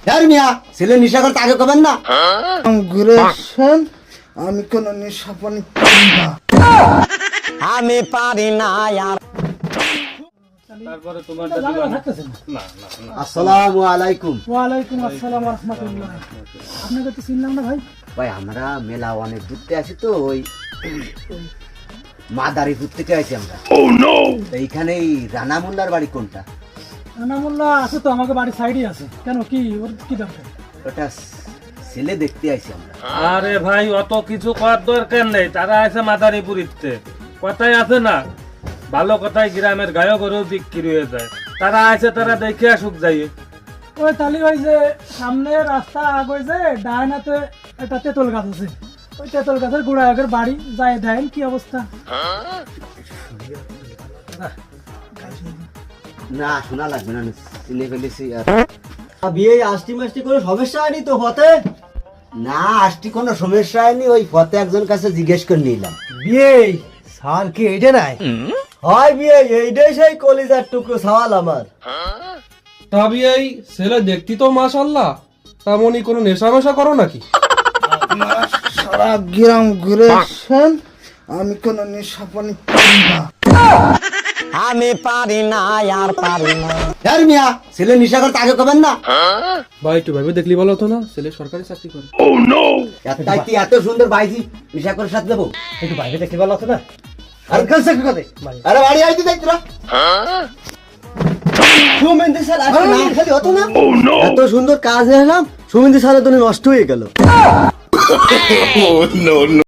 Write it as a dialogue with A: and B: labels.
A: হ্যাঁ মিয়া, ছেলে নেশা করতে আগে কবেন না?
B: ঘুরে আসেন, আমি কোন নেশা পানি পাই না।
A: আমি পারি না আর।
C: তারপরে তোমার
A: আসসালামু আলাইকুম।
B: ওয়ালাইকুম আসসালাম ওয়া রাহমাতুল্লাহ। আপনাকে তো চিনলাম না ভাই।
A: ভাই আমরা মেলা অনেক দূরতে আছি তো, ওই মাদারীপুর থেকে আছি আমরা। এইখানে রানা মোল্লার বাড়ি কোনটা?
B: আনামুল্লাহ আছে তো, আমাকে বাড়ির সাইডে আছে। কেন, কি ওর কি দরকার?
A: ওটা ছেলে দেখতে আইছি আমরা।
C: আরে ভাই অত কিছু করার দরকার নেই, তারা আছে মাদারীপুরিতে। কথাই আছে না, ভালো কথায় গ্রামের গায়ক গরু বিক্রি হয়ে যায়। তারা আছে, তারা দেখে আসুক যাই।
B: ওই তালি ওই যে সামনে রাস্তা আগে যে ডায়নাতে একটা তেঁতুল গাছ আছে, ওই তেঁতুল গাছের গোড়ায় আগের বাড়ি যায়, দেন কি অবস্থা?
A: না শোনা লাগবে না, চিনে ফেলেছি। আর বিয়ে আষ্টি মাষ্টি কোনো সমস্যা হয়নি তো ফতে? না আষ্টি কোনো সমস্যা হয়নি, ওই ফতে একজন কাছে জিজ্ঞেস করে নিলাম।
D: বিয়ে সার কি এইটা নাই? হয় বিয়ে এইটাই সেই কলিজার টুকরো সওয়াল আমার।
E: তবে এই ছেলে দেখতি তো মাশাআল্লাহ, তেমনই কোনো নেশা মেশা করো নাকি?
B: সারা গ্রাম ঘুরে আসেন, আমি কোন নেশা পানি পাই না।
A: আমি পারি না আর পারি না। হ্যাঁ মিয়া, ছেলে নেশা করতে আগে কবেন না?
E: ভাই একটু ভাবে দেখলি ভালো হতো না, ছেলে সরকারি চাকরি করে।
A: তাই কি এত সুন্দর বাইজি নেশা করে সাথে দেবো?
D: একটু বাইরে দেখতে ভালো হতো না?
A: আর কাছে কথা, আরে বাড়ি আইতে যাই তোরা।
D: সুমেন্দি স্যার আজকে
A: আরে,
D: না খালি হতো না?
A: এত সুন্দর কাজ এলাম, সুমিন্দি সারা নষ্ট হয়ে গেল।